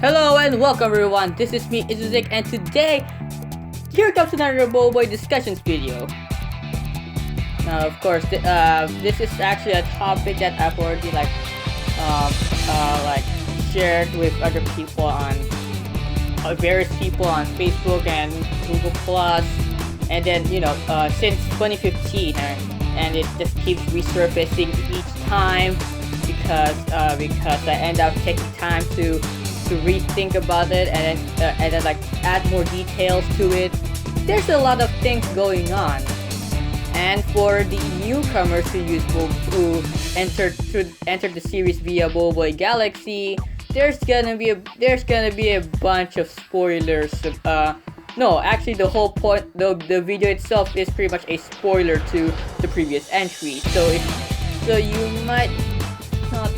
Hello and welcome everyone, this is me, Izuzik, and today, here comes another BoBoiBoy Discussions video. Now of course, this is actually a topic that I've already shared with other people on, various people on Facebook and Google Plus, and then since 2015, and it just keeps resurfacing each time because I end up taking time to rethink about it and then add more details to it. There's a lot of things going on, and for the newcomers who entered the series via BoBoiBoy Galaxy, there's gonna be a bunch of spoilers. No, actually the whole point, the video itself is pretty much a spoiler to the previous entry. So you might not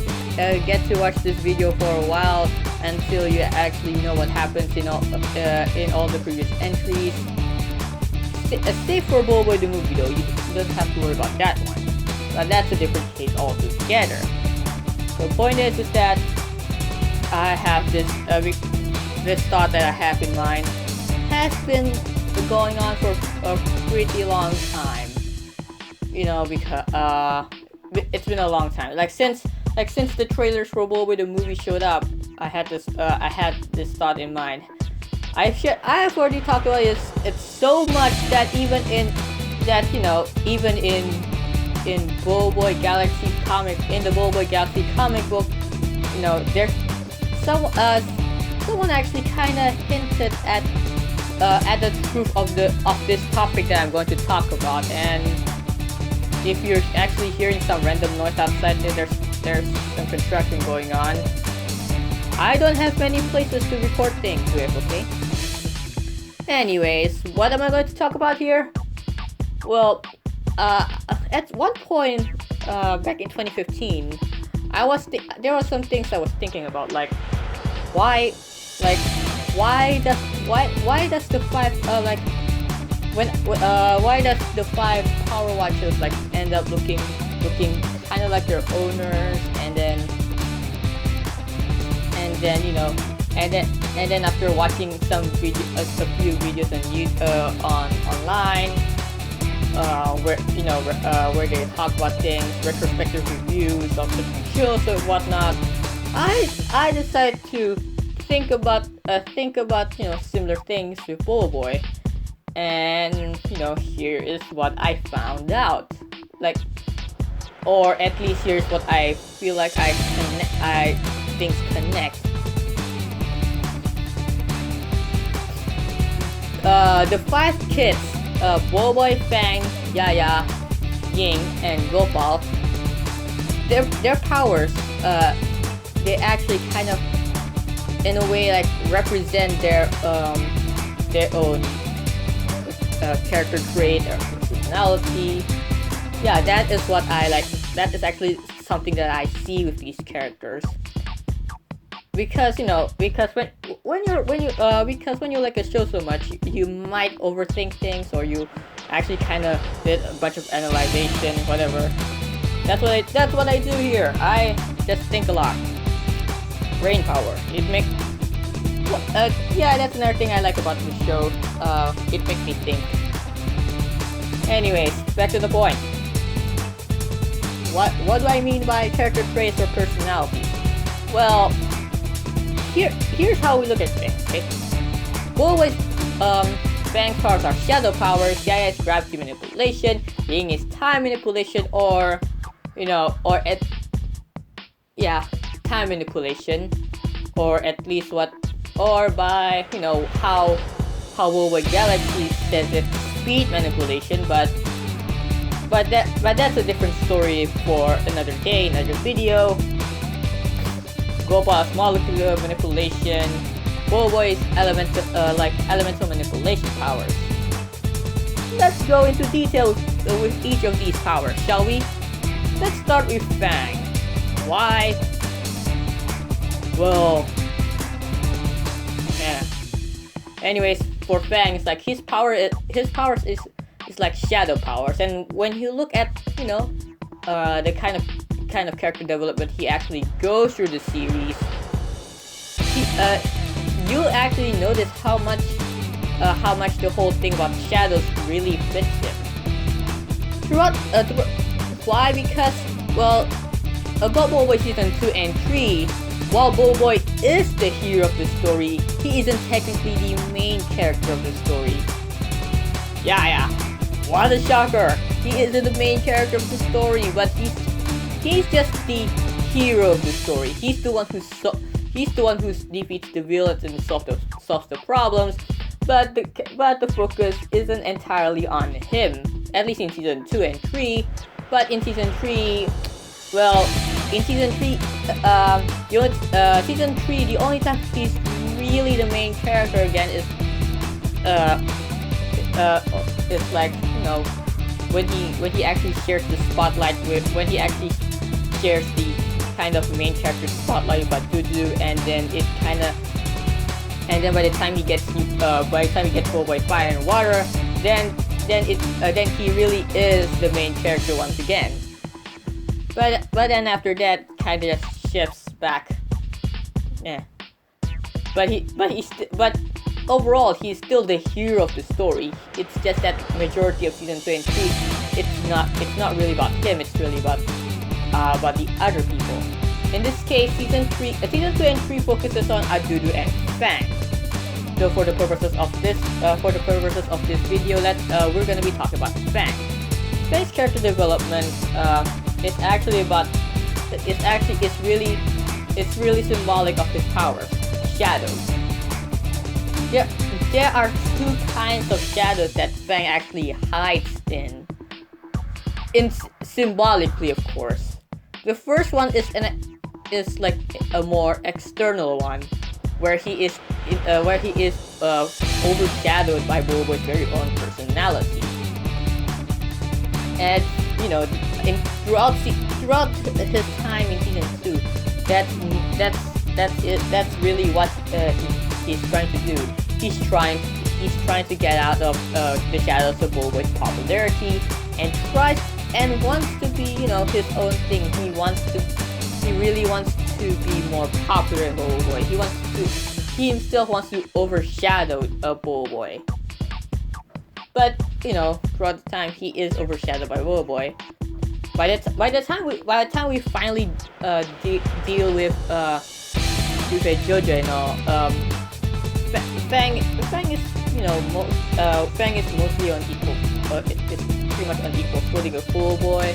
get to watch this video for a while until you actually know what happens in all the previous entries. Save for BoBoiBoy the movie though, you don't have to worry about that one. But that's a different case altogether. The point is that I have this thought that I have in mind has been going on for a pretty long time. Because it's been a long time. Since the trailers for BoBoiBoy the movie showed up, I had this thought in mind. I have already talked about it. It's so much that even in BoBoiBoy Galaxy in the BoBoiBoy Galaxy comic book, there's someone actually kind of hinted at the truth of this topic that I'm going to talk about. And if you're actually hearing some random noise outside, there's some construction going on. I don't have many places to record things with, okay? Anyways, what am I going to talk about here? Well, at one point, back in 2015, there were some things I was thinking about, why does the five Power Watchers end up looking kind of like their owners, and then after watching a few videos online, where they talk about things, retrospective reviews of different shows and whatnot, I decided to think about similar things with BoBoiBoy, and here is what I found out. Or at least here's what I feel like I think connect. The five kids, BoBoiBoy, Fang, Yaya, Ying, and Gopal, their powers, they actually kind of, in a way, represent their own character trait or personality. Yeah, that is what I like. That is actually something that I see with these characters. Because when you like a show so much, you might overthink things, or you actually kind of did a bunch of analyzation, whatever. That's what I do here. I just think a lot. Brain power. Yeah, that's another thing I like about the show. It makes me think. Anyways, back to the point. What do I mean by character traits or personality? Well, here's how we look at things, okay? BoBoiBoy's Fang's powers are shadow powers, Yaya's gravity manipulation, Ying is time manipulation, time manipulation, or at least by how BoBoiBoy Galaxy says it's speed manipulation, but that's a different story for another day, another video. Gopal's molecular manipulation, BoBoiBoy's elemental manipulation powers. Let's go into detail with each of these powers, shall we? Let's start with Fang. Why? Well, yeah. Anyways, for Fang, it's his powers is like shadow powers, and when you look at the kind of character development he actually goes through the series, you actually notice how much the whole thing about shadows really fits him. Why? Because, well, about BoBoiBoy Season 2 and 3, while BoBoiBoy is the hero of the story, he isn't technically the main character of the story. Yeah, what a shocker! He isn't the main character of the story, but he's just the hero of the story. He's the one who defeats the villains and solves the problems. But the focus isn't entirely on him, at least in Season 2 and 3. But in Season 3, well, in Season 3, Season 3, the only time he's really the main character again is like, you know, when he actually shares the spotlight when he actually shares the kind of main character spotlight about Dudu, and then by the time he gets BoBoiBoy Fire and Water, then he really is the main character once again. But then after that, kind of just shifts back. Yeah. But overall, he's still the hero of the story. It's just that majority of Season 2 and 3, it's not really about him. It's really about the other people. In this case, Season 2 and 3 focuses on Adudu and Fang. So for the purposes of this video, we're gonna be talking about Fang. Fang's character development it's really symbolic of his powers, shadows. Yeah, there are two kinds of shadows that Fang actually hides in symbolically, of course. The first one is like a more external one, where he is overshadowed by BoBoiBoy's very own personality. And you know, throughout his time in Season 2, that's really what he's trying to do. He's trying to get out of the shadows of BoBoiBoy's popularity, and wants to be, you know, his own thing. He really wants to be more popular than BoBoiBoy. He himself wants to overshadow BoBoiBoy. But you know, throughout the time, he is overshadowed by BoBoiBoy. By the time we finally deal with JoJo and all, Fang is, you know, Fang is mostly on equal. It's pretty much on equal footing with BoBoiBoy,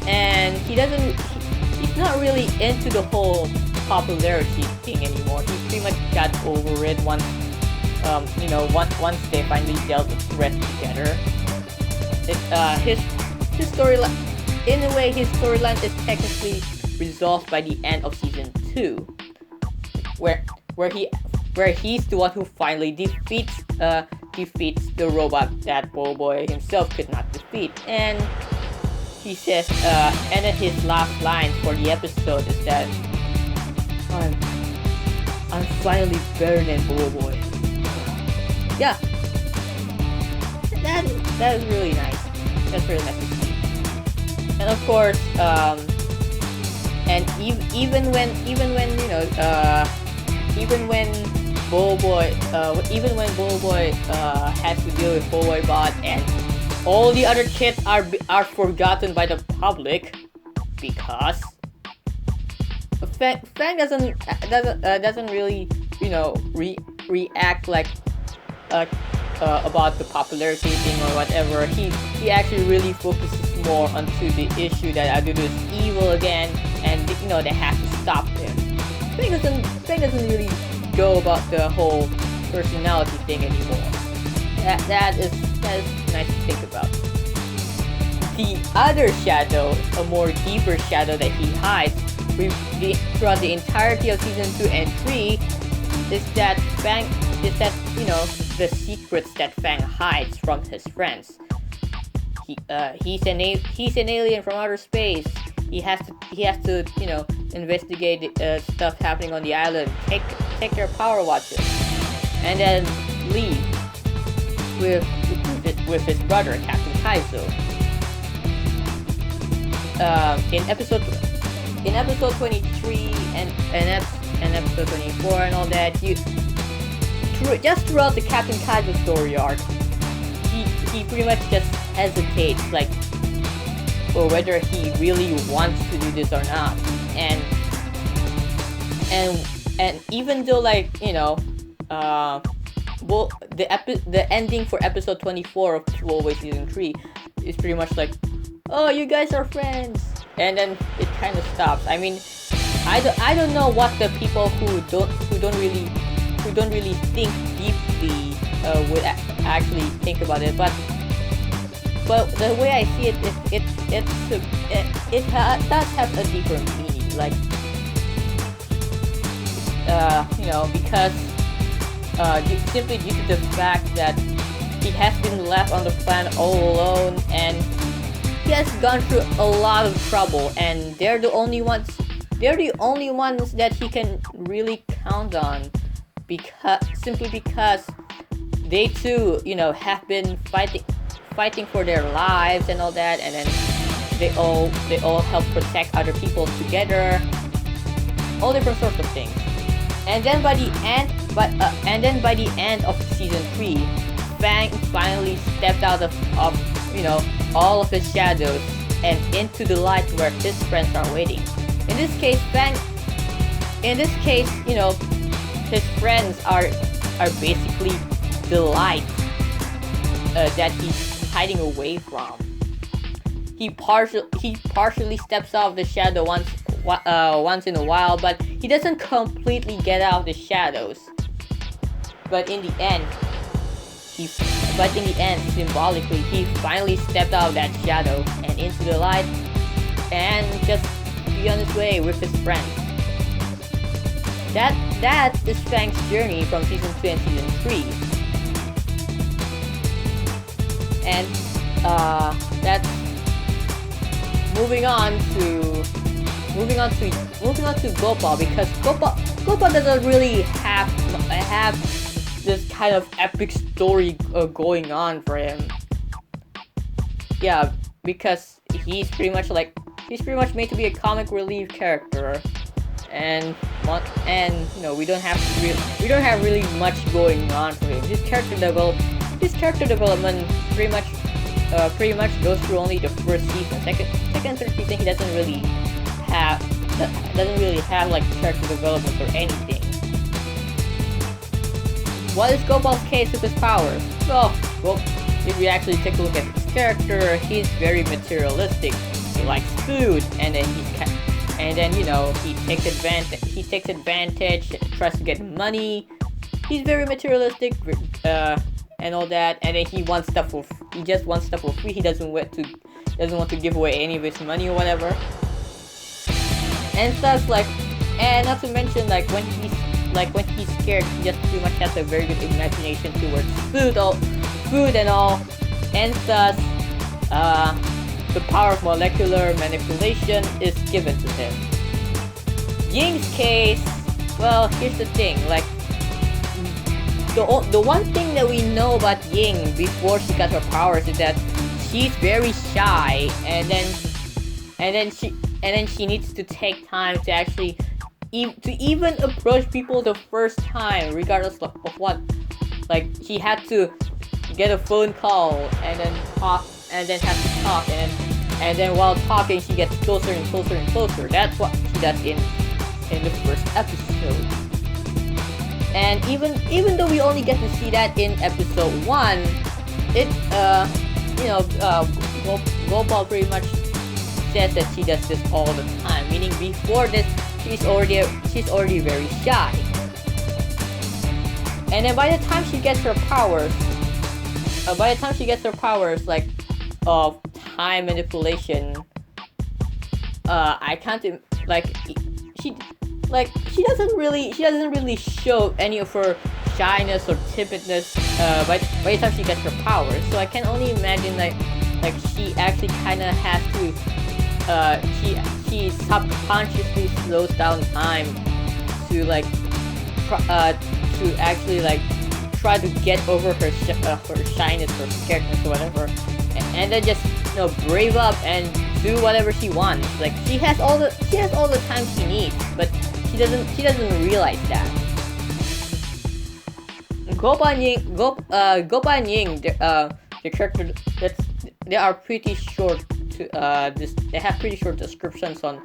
and he's not really into the whole popularity thing anymore. He pretty much got over it once they finally dealt with threats together. His storyline, in a way, his storyline is technically resolved by the end of Season 2, where he's the one who finally defeats the robot that BoBoiBoy himself could not defeat. And he says, and then his last line for the episode is that I'm finally better than BoBoiBoy. Yeah, that is really nice. That's really nice to see. And of course, and even when BoBoiBoy has to deal with BoBoiBot, and all the other kids are forgotten by the public because Fang doesn't really, you know, react like about the popularity thing or whatever. He actually really focuses more onto the issue that Adudu is evil again, and you know, they have to stop him. Fang doesn't really go about the whole personality thing anymore. That is nice to think about. The other shadow, a more deeper shadow that he hides throughout the entirety of Season 2 and 3, is that you know, the secrets that Fang hides from his friends. He's an alien from outer space. He has to you know, investigate stuff happening on the island, take their power watches, and then leave with his brother, Captain Kaizo. In episode 23 and episode 24 and all that, just throughout the Captain Kaido story arc, he pretty much just hesitates, like, or whether he really wants to do this or not. And even though, like, you know, well, the ending for episode 24 of BoBoiBoy season 3 is pretty much like, oh, you guys are friends, and then it kind of stops. I mean, I don't know what the people who don't really think deeply would actually think about it, but the way I see it, it does have a deeper meaning, like, you know, because simply due to the fact that he has been left on the planet all alone, and he has gone through a lot of trouble, and they're the only ones that he can really count on, simply because they too, you know, have been fighting for their lives and all that, and then they all help protect other people together, all different sorts of things. And then by the end of season 3, Fang finally stepped out of you know, all of his shadows and into the light where his friends are waiting. In this case, you know, his friends are basically the light that he's hiding away from. He partially steps out of the shadow once in a while, but he doesn't completely get out of the shadows. But in the end, symbolically, he finally stepped out of that shadow and into the light, and just be on his way with his friends. That is Fang's journey from season 2 and season 3. And that's moving on to Gopal, because Gopal doesn't really have this kind of epic story going on for him. Yeah, because he's pretty much made to be a comic relief character, and you know, we don't have really much going on for him. His character development pretty much goes through only the first season. Second, third season, he doesn't really have like character development or anything. What is Gopal's case with his powers? Well, if we actually take a look at his character, he's very materialistic. He likes food, and then you know, he takes advantage, tries to get money. He's very materialistic, and all that, and then he just wants stuff for free. He doesn't want to give away any of his money or whatever. And thus, like, and not to mention, like, when he's scared, he just pretty much has a very good imagination towards food and all, and thus, the power of molecular manipulation is given to him. Ying's case, well, here's the thing, like, the one thing that we know about Ying before she got her powers is that she's very shy, and then she needs to take time to actually even approach people the first time, regardless of what. Like, she had to get a phone call and then talk, and then have to talk, and then while talking, she gets closer and closer and closer. That's what she does in the first episode. And even though we only get to see that in episode 1, it you know, Gopal pretty much says that she does this all the time. Meaning, before this, she's already very shy. And then by the time she gets her powers, like, of time manipulation, I can't, like, she doesn't really show any of her shyness or timidness by the time she gets her powers. So I can only imagine, like she actually kind of has to she subconsciously slows down time to, like, to actually, like, try to get over her shyness or scaredness or whatever, and then just, you know, brave up and do whatever she wants. Like, she has all the time she needs, but she doesn't realize that. Gopa and Ying, the character they are pretty short they have pretty short descriptions on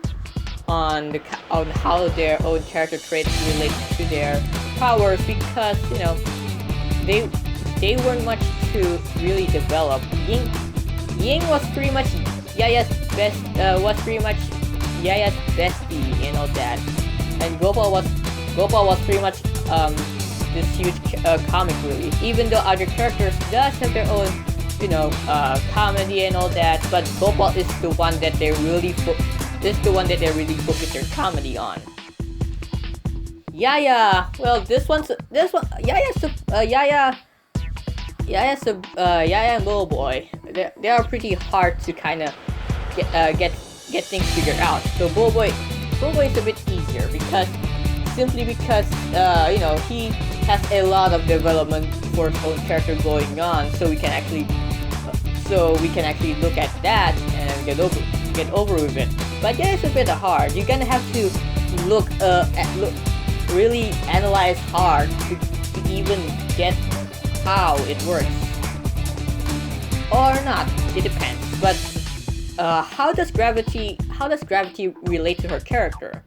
how their own character traits relate to their powers, because they weren't much to really develop. Ying was pretty much Yaya's bestie and all that, and Gopa was pretty much this huge comic relief. Even though other characters does have their own comedy and all that, but Gopa is the one that they really focus their comedy on. Yaya, well, Yaya and BoBoiBoy, they are pretty hard to kind of get things figured out. So BoBoiBoy is a bit easier because he has a lot of development for his own character going on, so we can actually look at that and get over with it. But yeah, it's a bit hard. You're gonna have to really analyze hard to even get how it works, or not. It depends. But how does gravity relate to her character?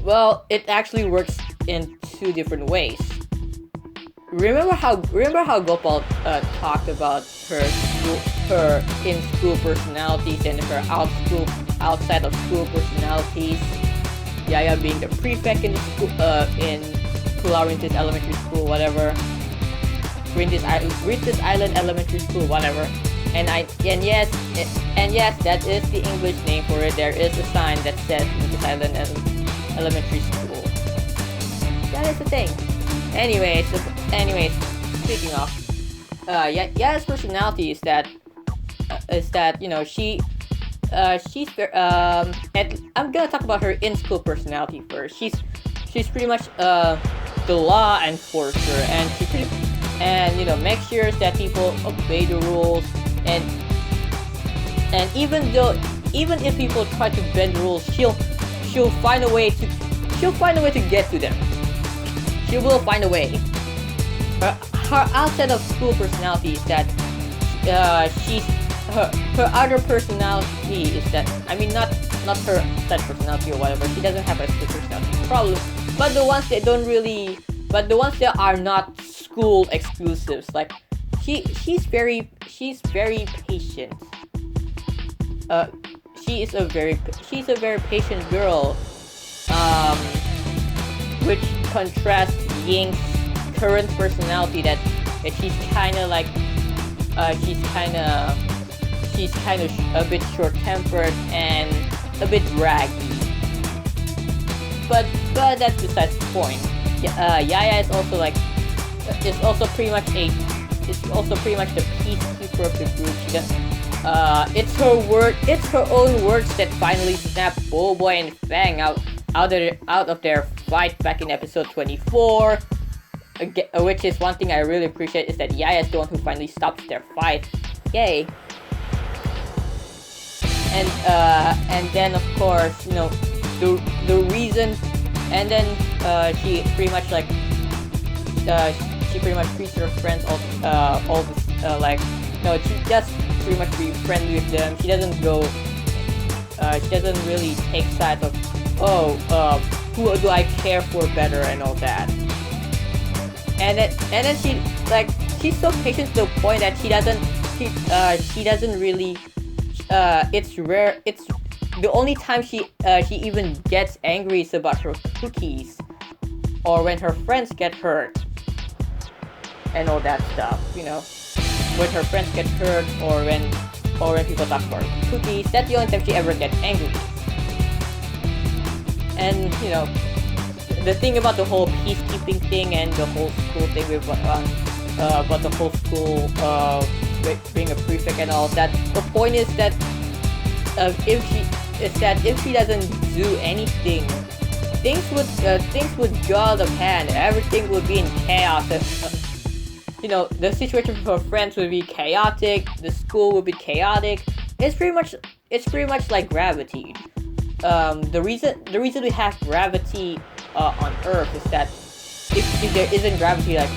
Well, it actually works in two different ways. Remember how Gopal talked about her in-school personalities and her outside of school personalities. Yaya being the prefect in Pularintis Elementary School, whatever. Rintis Island Elementary School, whatever. And yes, that is the English name for it. There is a sign that says Rintis Island Elementary School. That is the thing. Anyways, speaking of, Yaya's personality is that she's I'm gonna talk about her in-school personality first. She's pretty much the law enforcer, and makes sure that people obey the rules, and even if people try to bend the rules, she'll find a way to get to them. She will find a way. Her outside of school personality is that her other personality is that, I mean, not her set personality or whatever. She doesn't have a split personality problem, but the ones that are not school exclusives, like she's very patient. She's a very patient girl, which contrasts Ying's current personality that she's kind of a bit short-tempered and a bit braggy. But that's besides the point. Yaya is also pretty much the peacekeeper of the group. She does. It's her own words that finally snapped BoBoiBoy and Fang out of their fight back in episode 24. Which is one thing I really appreciate, is that Yaya is the one who finally stops their fight. Yay! And then of course, the reason, and then she pretty much treats her friends all this she just pretty much be friendly with them. She doesn't really take sides of who do I care for better and all that. And then she's so patient to the point that she doesn't really it's rare. It's the only time she even gets angry is about her cookies, or when her friends get hurt and all that stuff. When her friends get hurt, or when people talk about cookies, that's the only time she ever gets angry. And the thing about the whole peacekeeping thing and the whole school thing with about the whole school being a prefect and all that, the point is that if she doesn't do anything, things would go out of hand. Everything would be in chaos. The situation for her friends would be chaotic. The school would be chaotic. It's pretty much like gravity. the reason we have gravity on Earth is that if there isn't gravity, like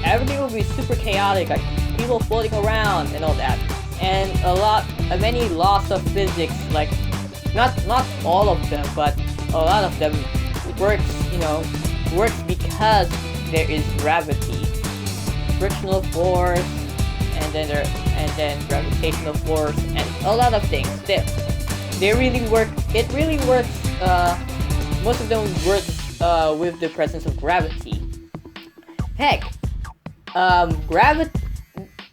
everything will be super chaotic, like people floating around and all that, and many laws of physics, like not all of them, but a lot of them works because there is gravity, frictional force, and then gravitational force, and a lot of things. They really work. It really works. Most of them work with the presence of gravity. Heck,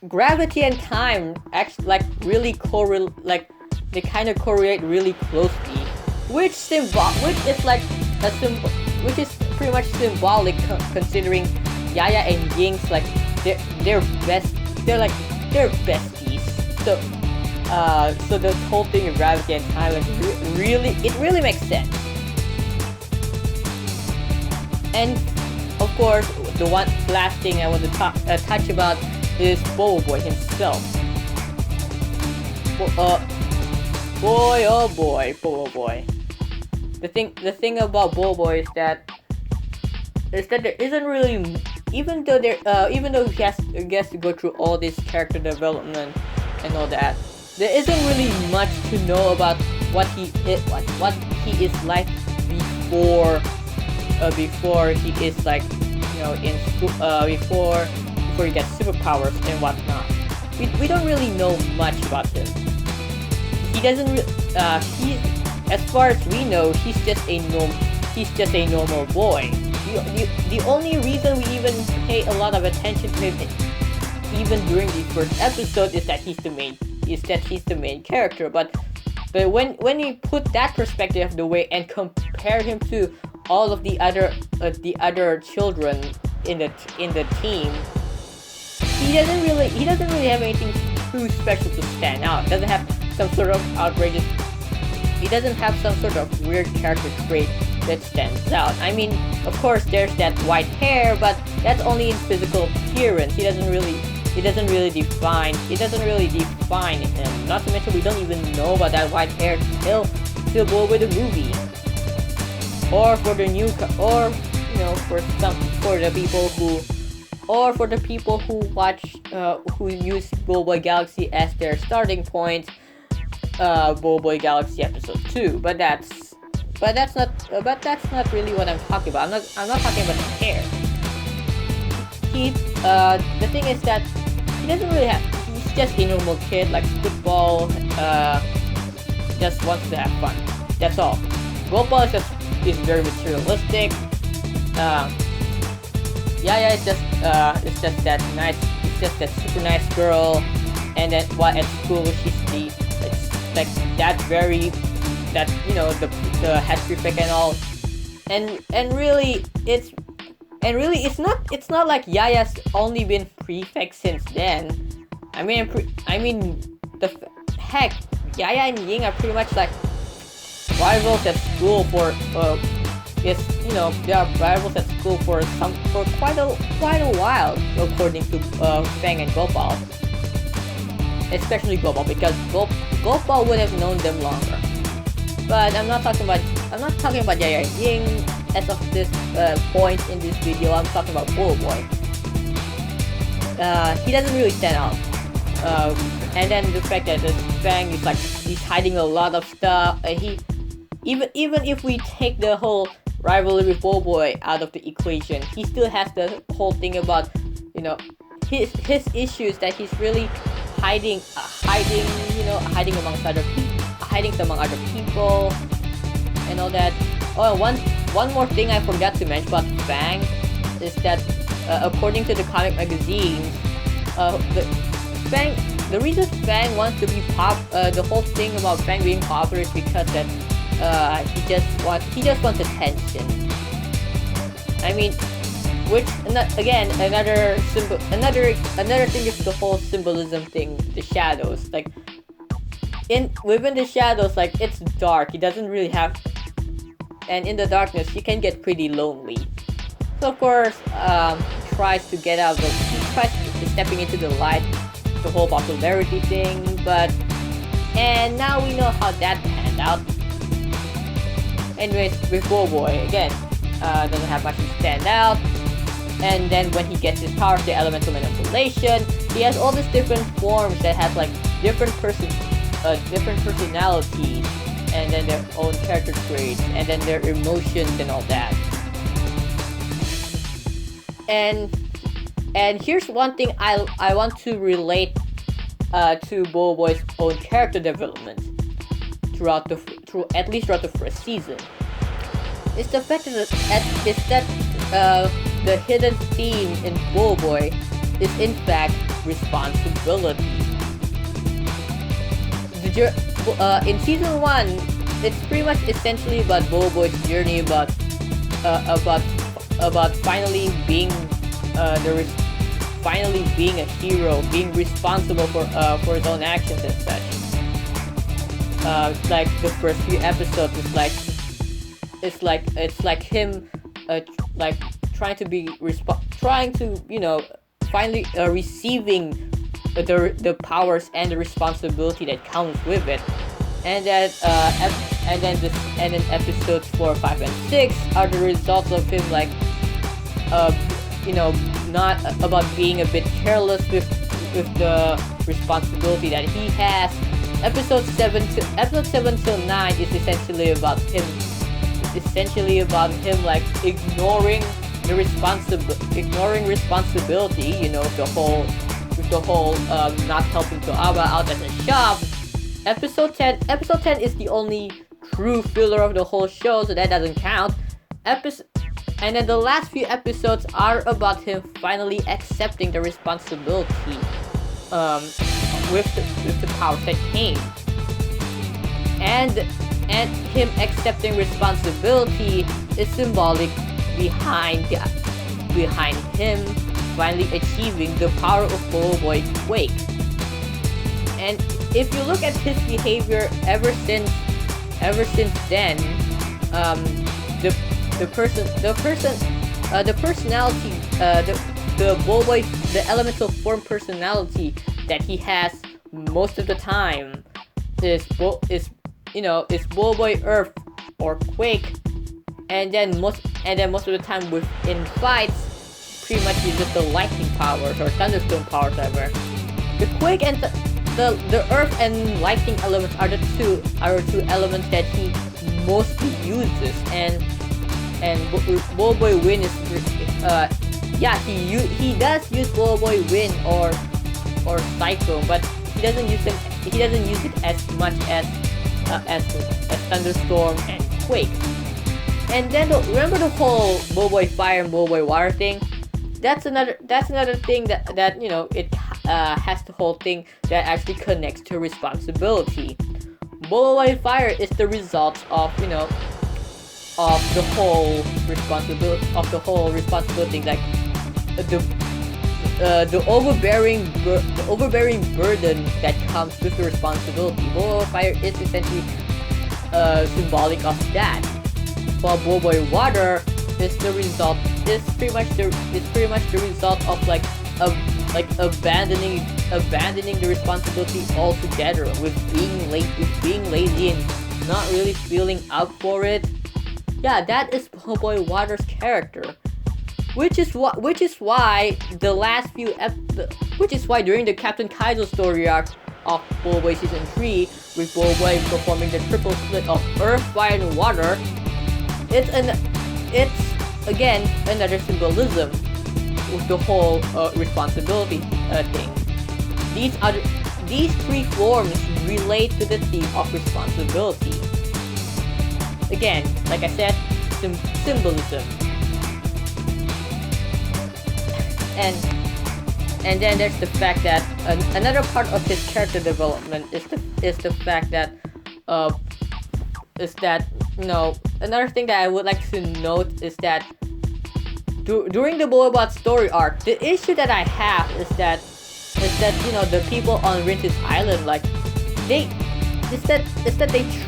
gravity and time actually they kind of correlate really closely, which is pretty much symbolic considering Yaya and Ying's like they're besties. So the whole thing of gravity and time really makes sense. And of course, the one last thing I want to touch about is BoBoiBoy himself. BoBoiBoy. The thing about BoBoiBoy is that there isn't really, even though he gets to go through all this character development and all that, there isn't really much to know about what he is like before he is like, in school, before he gets superpowers and whatnot. We don't really know much about him. He doesn't as far as we know, he's just a normal boy. The only reason we even pay a lot of attention to him, even during the first episode, is that he's the main character. But when you put that perspective of the way and compare him to all of the other children in the team, he doesn't really have anything too special to stand out. Doesn't have some sort of outrageous. He doesn't have some sort of weird character trait that stands out. I mean, of course, there's that white hair, but that's only in physical appearance. It doesn't really define him. Not to mention, we don't even know about that white hair till BoBoiBoy the movie, or for the for the people who watch who use BoBoiBoy Galaxy as their starting point. BoBoiBoy Galaxy episode 2, but that's not really what I'm talking about. I'm not talking about his hair. The thing is that he doesn't really he's just a normal kid, likes football, just wants to have fun. That's all. Gopal is very materialistic. Yaya is just that nice. It's just that super nice girl, and then while at school she's the head prefect and all, and really it's not like Yaya's only been prefect since then. I mean Yaya and Ying are pretty much like rivals at school for they are rivals at school for quite a while, according to Fang and Gopal. Especially Gopal, because Gopal would have known them longer. But I'm not talking about Yaya and Ying as of this point in this video. I'm talking about BoBoiBoy. He doesn't really stand out. And then the fact that Fang is like he's hiding a lot of stuff. Even if we take the whole rivalry with BoBoiBoy out of the equation, he still has the whole thing about his issues that he's really hiding among other people and all that. Oh, one more thing I forgot to mention about Fang is that according to the comic magazines, the reason Fang wants to be the whole thing about Fang being popular is because that he just wants attention. I mean, which again another thing is the whole symbolism thing, the shadows. Like within the shadows, like it's dark. He doesn't really have, and in the darkness, you can get pretty lonely. So of course, he tries to stepping into the light, the whole popularity thing. And now we know how that panned out. anyways, with BoBoiBoy again, doesn't have much to stand out. And then when he gets his powers, the elemental manipulation, he has all these different forms that has like different personalities, and then their own character traits, and then their emotions and all that. And here's one thing I want to relate to BoBoiBoy's own character development at least throughout the first season. It's the fact that the hidden theme in BoBoiBoy is in fact responsibility. In season 1, it's pretty much essentially about BoBoiBoy's journey about finally being finally being a hero, being responsible for his own actions and such. Like the first few episodes, it's like him like trying to finally receiving the powers and the responsibility that comes with it. And then episodes 4, 5, and 6 are the results of him not about being a bit careless with the responsibility that he has. Episode 7 till 9 is essentially about him like ignoring responsibility, with the whole not helping Toaba out at the shop. Episode 10 is the only true filler of the whole show, so that doesn't count. And then the last few episodes are about him finally accepting the responsibility with the powers that came. And him accepting responsibility is symbolic behind him finally achieving the power of BoBoiBoy Quake. And if you look at his behavior ever since then, the elemental form personality that he has most of the time is BoBoiBoy Earth or Quake, and then most of the time within fights, pretty much is just the lightning powers or thunderstorm powers, whatever. The Quake and the Earth and lightning elements are the two elements that he mostly uses, and BoBoiBoy Wind is he does use BoBoiBoy Wind or Cyclone, but he doesn't use it as much as Thunderstorm and Quake. And then remember the whole BoBoiBoy Fire and BoBoiBoy Water thing? That's another thing that it has the whole thing that actually connects to responsibility. BoBoiBoy Fire is the result of the whole responsibility thing, like the overbearing burden that comes with the responsibility. BoBoiBoy Fire is essentially symbolic of that, while BoBoiBoy Water is pretty much the result of abandoning the responsibility altogether, with being lazy and not really feeling up for it. Yeah, that is BoBoiBoy Water's character, which is why during the Captain Kaizo story arc of BoBoiBoy Season 3, with BoBoiBoy performing the triple split of Earth, Fire, and Water, it's again another symbolism with the whole responsibility thing. These three forms relate to the theme of responsibility. Again, like I said, symbolism. And then there's the fact that another part of his character development is the fact that another thing that I would like to note is that during the BoBoiBoy story arc, the issue that I have is that the people on Rintis Island, like they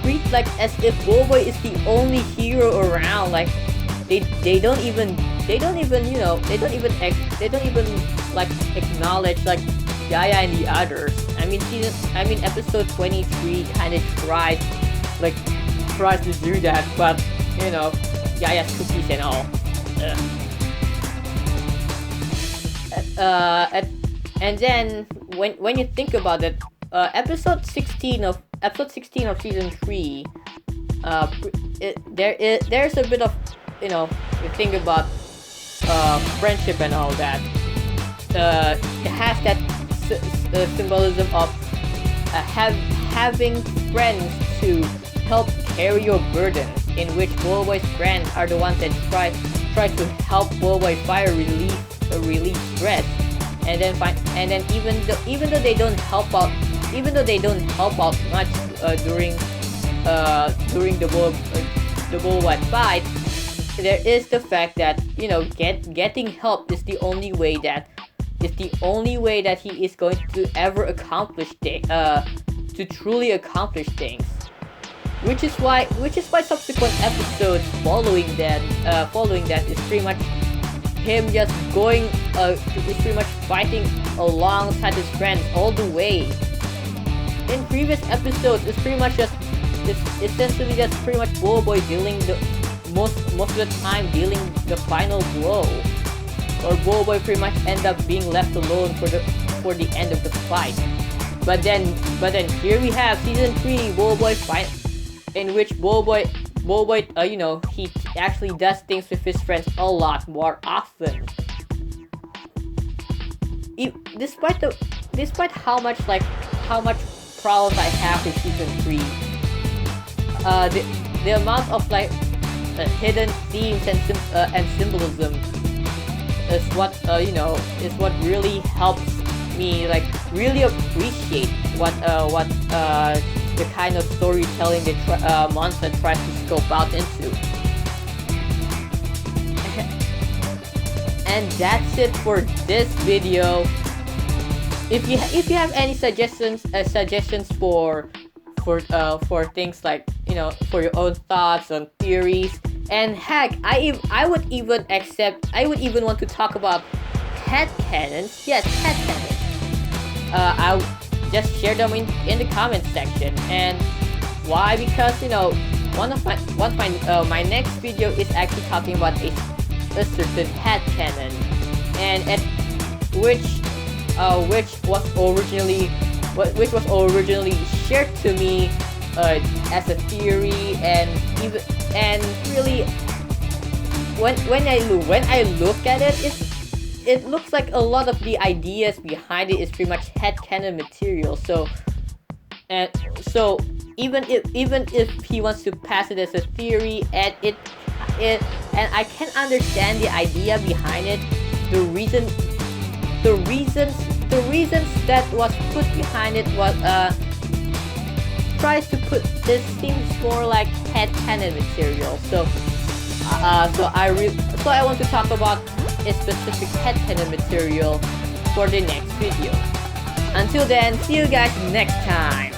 treat like as if BoBoiBoy is the only hero around. Like they don't even like acknowledge like Yaya and the others. I mean episode 23 kind of tries to do that, but you know, Yaya's cookies and all. And then when you think about it, episode 16 of season 3, there's a bit of, you know, you think about friendship and all that. It has that symbolism of having friends to help carry your burdens, in which BoBoiBoy's friends are the ones that try to help BoBoiBoy fire relieve stress, and then even though they don't help out much during the BoBoiBoy fight, there is the fact that, you know, getting help is the only way that he is going to ever to truly accomplish things. Which is why subsequent episodes following that is pretty much him just going is pretty much fighting alongside his friends all the way. In previous episodes, it's essentially just pretty much BoBoiBoy dealing most of the time dealing the final blow, or BoBoiBoy pretty much end up being left alone for the end of the fight. But then here we have season 3 BoBoiBoy fight, in which BoBoiBoy, you know, he actually does things with his friends a lot more often. Despite how much problems I have with season 3, the amount of hidden themes and symbolism is what is what really helps me really appreciate what the kind of storytelling that Monster tries to scope out into. And that's it for this video. If you have any suggestions for things like, you know, for your own thoughts on theories, and heck, I would even want to talk about headcanons. Yes, headcanons. I'll just share them in the comment section. And why? Because, you know, my next video is actually talking about a certain headcanon, and which was originally shared to me as a theory, and really when I look at it, it looks like a lot of the ideas behind it is pretty much headcanon material. So even if he wants to pass it as a theory, and I can understand the idea behind it, the reasons that was put behind it was tries to put this seems more like headcanon material. So I want to talk about a specific headcanon material for the next video. Until then, see you guys next time.